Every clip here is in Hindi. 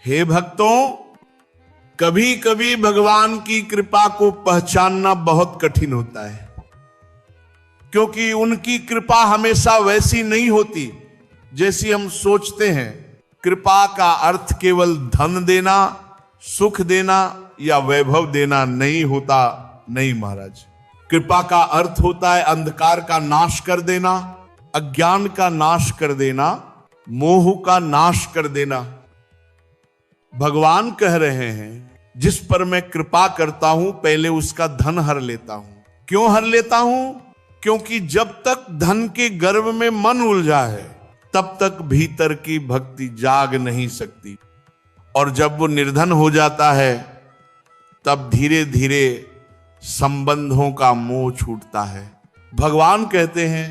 हे भक्तों, कभी कभी भगवान की कृपा को पहचानना बहुत कठिन होता है, क्योंकि उनकी कृपा हमेशा वैसी नहीं होती जैसी हम सोचते हैं। कृपा का अर्थ केवल धन देना, सुख देना या वैभव देना नहीं होता। नहीं महाराज, कृपा का अर्थ होता है अंधकार का नाश कर देना, अज्ञान का नाश कर देना, मोह का नाश कर देना। भगवान कह रहे हैं, जिस पर मैं कृपा करता हूं पहले उसका धन हर लेता हूं। क्यों हर लेता हूं? क्योंकि जब तक धन के गर्व में मन उलझा है तब तक भीतर की भक्ति जाग नहीं सकती, और जब वो निर्धन हो जाता है तब धीरे धीरे संबंधों का मोह छूटता है। भगवान कहते हैं,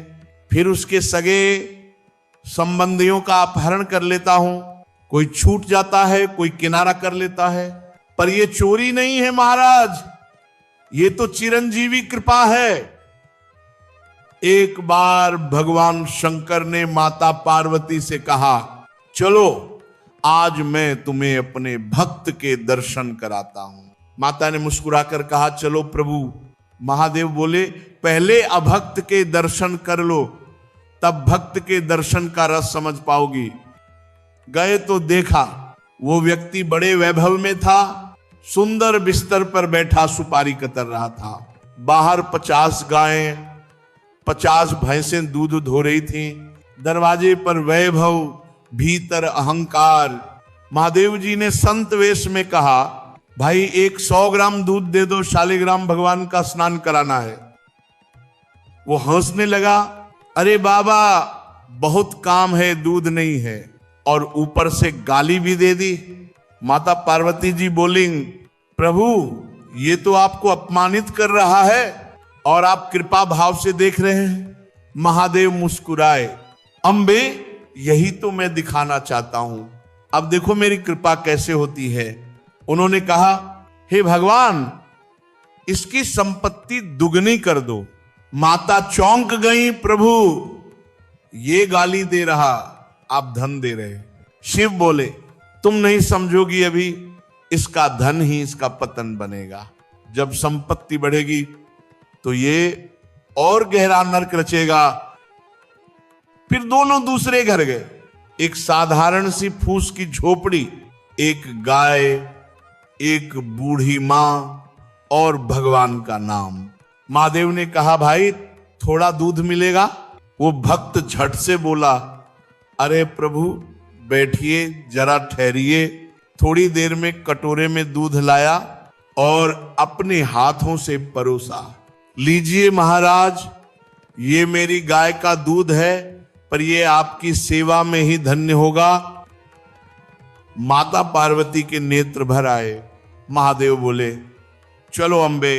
फिर उसके सगे संबंधियों का अपहरण कर लेता हूं। कोई छूट जाता है, कोई किनारा कर लेता है, पर यह चोरी नहीं है महाराज, ये तो चिरंजीवी कृपा है। एक बार भगवान शंकर ने माता पार्वती से कहा, चलो आज मैं तुम्हें अपने भक्त के दर्शन कराता हूं। माता ने मुस्कुराकर कहा, चलो प्रभु। महादेव बोले, पहले अभक्त के दर्शन कर लो, तब भक्त के दर्शन का रस समझ पाओगी। गए तो देखा वो व्यक्ति बड़े वैभव में था, सुंदर बिस्तर पर बैठा सुपारी कतर रहा था। बाहर 50 गायें 50 भैंसें दूध धो रही थीं। दरवाजे पर वैभव, भीतर अहंकार। महादेव जी ने संत वेश में कहा, भाई 100 ग्राम दूध दे दो, शालिग्राम भगवान का स्नान कराना है। वो हंसने लगा, अरे बाबा बहुत काम है, दूध नहीं है, और ऊपर से गाली भी दे दी। माता पार्वती जी बोली, प्रभु ये तो आपको अपमानित कर रहा है और आप कृपा भाव से देख रहे हैं। महादेव मुस्कुराए, अम्बे यही तो मैं दिखाना चाहता हूं, अब देखो मेरी कृपा कैसे होती है। उन्होंने कहा, हे भगवान इसकी संपत्ति दुगनी कर दो। माता चौंक गई, प्रभु ये गाली दे रहा, आप धन दे रहे। शिव बोले, तुम नहीं समझोगी, अभी इसका धन ही इसका पतन बनेगा। जब संपत्ति बढ़ेगी तो ये और गहरा नरक रचेगा। फिर दोनों दूसरे घर गए। एक साधारण सी फूस की झोपड़ी, एक गाय, एक बूढ़ी मां और भगवान का नाम। महादेव ने कहा, भाई थोड़ा दूध मिलेगा? वो भक्त झट से बोला, अरे प्रभु बैठिए, जरा ठहरिए। थोड़ी देर में कटोरे में दूध लाया और अपने हाथों से परोसा। लीजिए महाराज, ये मेरी गाय का दूध है, पर ये आपकी सेवा में ही धन्य होगा। माता पार्वती के नेत्र भर आए। महादेव बोले, चलो अम्बे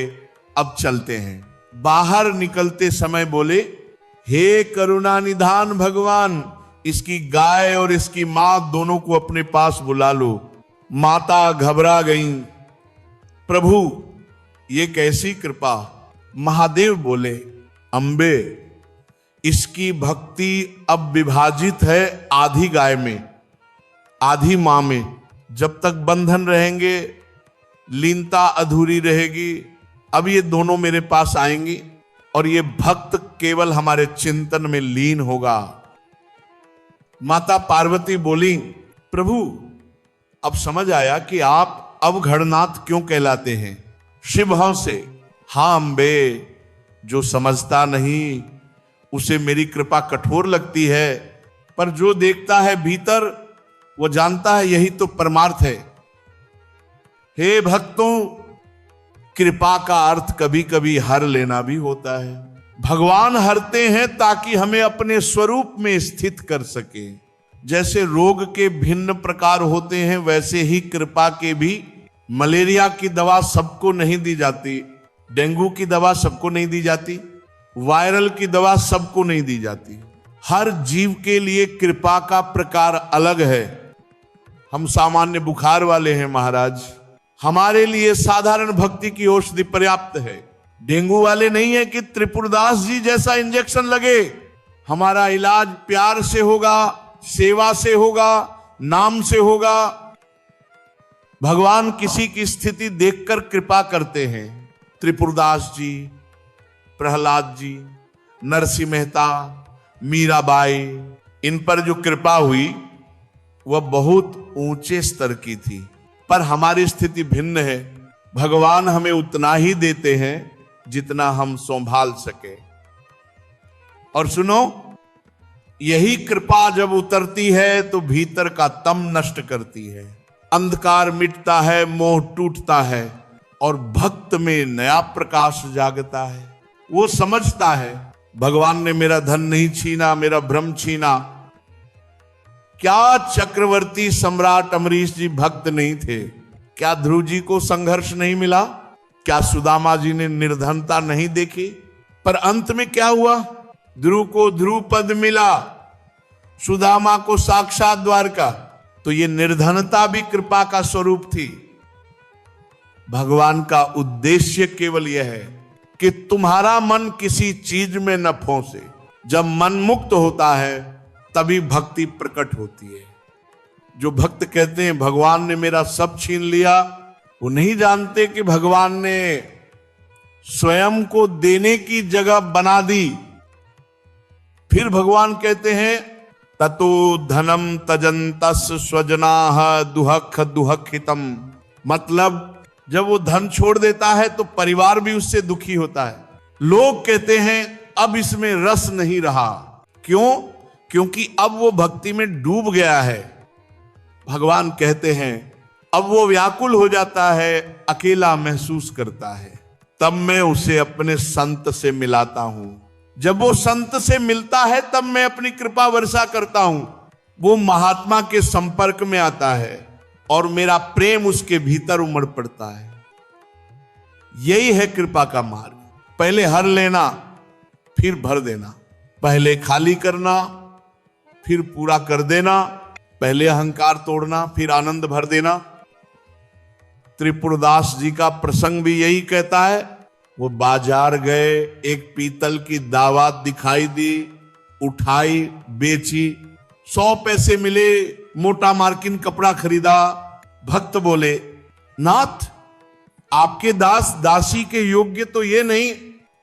अब चलते हैं। बाहर निकलते समय बोले, हे करुणा निधान भगवान, इसकी गाय और इसकी मां दोनों को अपने पास बुला लो। माता घबरा गईं, प्रभु ये कैसी कृपा? महादेव बोले, अम्बे इसकी भक्ति अब विभाजित है, आधी गाय में आधी मां में। जब तक बंधन रहेंगे लीनता अधूरी रहेगी। अब ये दोनों मेरे पास आएंगी और ये भक्त केवल हमारे चिंतन में लीन होगा। माता पार्वती बोली, प्रभु अब समझ आया कि आप अवघड़नाथ क्यों कहलाते हैं। शिव हंसे, हां अम्बे, जो समझता नहीं उसे मेरी कृपा कठोर लगती है, पर जो देखता है भीतर वो जानता है यही तो परमार्थ है। हे भक्तों, कृपा का अर्थ कभी कभी हर लेना भी होता है। भगवान हरते हैं ताकि हमें अपने स्वरूप में स्थित कर सके। जैसे रोग के भिन्न प्रकार होते हैं, वैसे ही कृपा के भी। मलेरिया की दवा सबको नहीं दी जाती, डेंगू की दवा सबको नहीं दी जाती, वायरल की दवा सबको नहीं दी जाती। हर जीव के लिए कृपा का प्रकार अलग है। हम सामान्य बुखार वाले हैं महाराज, हमारे लिए साधारण भक्ति की औषधि पर्याप्त है। डेंगू वाले नहीं है कि त्रिपुरदास जी जैसा इंजेक्शन लगे। हमारा इलाज प्यार से होगा, सेवा से होगा, नाम से होगा। भगवान किसी की स्थिति देखकर कृपा करते हैं। त्रिपुरदास जी, प्रहलाद जी, नरसिंह मेहता, मीराबाई, इन पर जो कृपा हुई वह बहुत ऊंचे स्तर की थी। पर हमारी स्थिति भिन्न है। भगवान हमें उतना ही देते हैं जितना हम संभाल सके। और सुनो, यही कृपा जब उतरती है तो भीतर का तम नष्ट करती है, अंधकार मिटता है, मोह टूटता है और भक्त में नया प्रकाश जागता है। वो समझता है भगवान ने मेरा धन नहीं छीना, मेरा भ्रम छीना। क्या चक्रवर्ती सम्राट अमरीश जी भक्त नहीं थे? क्या ध्रुव जी को संघर्ष नहीं मिला? क्या सुदामा जी ने निर्धनता नहीं देखी? पर अंत में क्या हुआ? ध्रुव को ध्रुव पद मिला, सुदामा को साक्षात द्वारका। तो ये निर्धनता भी कृपा का स्वरूप थी। भगवान का उद्देश्य केवल यह है कि तुम्हारा मन किसी चीज में न फंसे। जब मन मुक्त होता है तभी भक्ति प्रकट होती है। जो भक्त कहते हैं भगवान ने मेरा सब छीन लिया, वो नहीं जानते कि भगवान ने स्वयं को देने की जगह बना दी। फिर भगवान कहते हैं ततो धनम तजंतस स्वजनाः दुहख दुहखितम। मतलब जब वो धन छोड़ देता है तो परिवार भी उससे दुखी होता है। लोग कहते हैं अब इसमें रस नहीं रहा। क्यों? क्योंकि अब वो भक्ति में डूब गया है। भगवान कहते हैं अब वो व्याकुल हो जाता है, अकेला महसूस करता है। तब मैं उसे अपने संत से मिलाता हूं। जब वो संत से मिलता है तब मैं अपनी कृपा वर्षा करता हूं। वो महात्मा के संपर्क में आता है और मेरा प्रेम उसके भीतर उमड़ पड़ता है। यही है कृपा का मार्ग। पहले हर लेना, फिर भर देना। पहले खाली करना, फिर पूरा कर देना। पहले अहंकार तोड़ना, फिर आनंद भर देना। त्रिपुरदास जी का प्रसंग भी यही कहता है। वो बाजार गए, एक पीतल की दावत दिखाई दी, उठाई, बेची, 100 पैसे मिले, मोटा मार्किन कपड़ा खरीदा। भक्त बोले नाथ, आपके दास दासी के योग्य तो ये नहीं,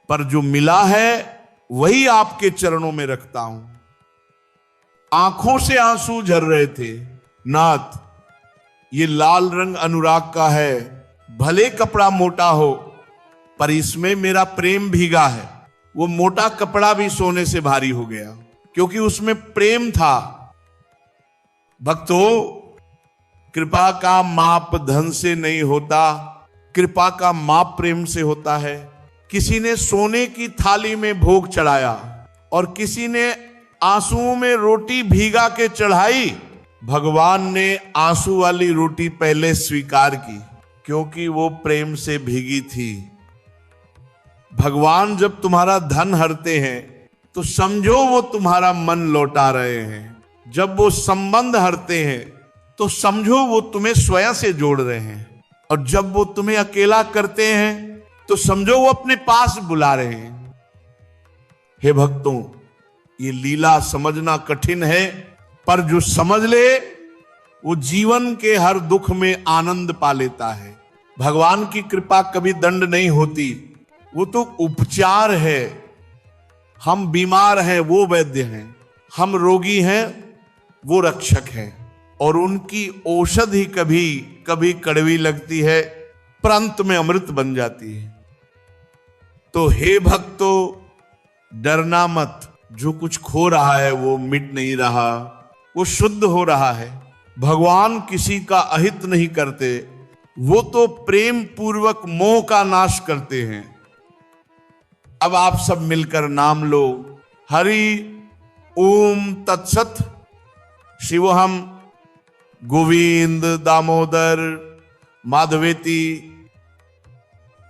पर जो मिला है वही आपके चरणों में रखता हूं। आंखों से आंसू झर रहे थे। नाथ, ये लाल रंग अनुराग का है, भले कपड़ा मोटा हो पर इसमें मेरा प्रेम भीगा है। वो मोटा कपड़ा भी सोने से भारी हो गया क्योंकि उसमें प्रेम था। भक्तों, कृपा का माप धन से नहीं होता, कृपा का माप प्रेम से होता है। किसी ने सोने की थाली में भोग चढ़ाया और किसी ने आंसुओं में रोटी भीगा के चढ़ाई। भगवान ने आंसू वाली रोटी पहले स्वीकार की क्योंकि वो प्रेम से भीगी थी। भगवान जब तुम्हारा धन हरते हैं तो समझो वो तुम्हारा मन लौटा रहे हैं। जब वो संबंध हरते हैं तो समझो वो तुम्हें स्वयं से जोड़ रहे हैं। और जब वो तुम्हें अकेला करते हैं तो समझो वो अपने पास बुला रहे हैं। हे भक्तों, ये लीला समझना कठिन है, पर जो समझ ले वो जीवन के हर दुख में आनंद पा लेता है। भगवान की कृपा कभी दंड नहीं होती, वो तो उपचार है। हम बीमार हैं, वो वैद्य हैं। हम रोगी हैं, वो रक्षक हैं। और उनकी औषधि कभी कभी कड़वी लगती है, पर अंत में अमृत बन जाती है। तो हे भक्तों, डरना मत। जो कुछ खो रहा है वो मिट नहीं रहा, वो शुद्ध हो रहा है। भगवान किसी का अहित नहीं करते, वो तो प्रेम पूर्वक मोह का नाश करते हैं। अब आप सब मिलकर नाम लो, हरि ओम तत्सत। शिवोहम गोविंद दामोदर माधवेति।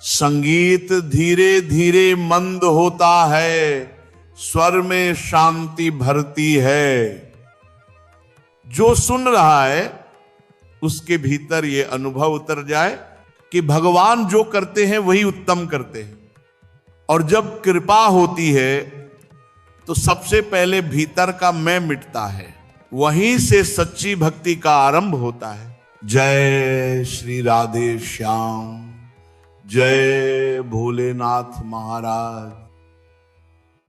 संगीत धीरे धीरे मंद होता है, स्वर में शांति भरती है। जो सुन रहा है उसके भीतर ये अनुभव उतर जाए कि भगवान जो करते हैं वही उत्तम करते हैं। और जब कृपा होती है तो सबसे पहले भीतर का मैं मिटता है, वहीं से सच्ची भक्ति का आरंभ होता है। जय श्री राधे श्याम, जय भोलेनाथ महाराज।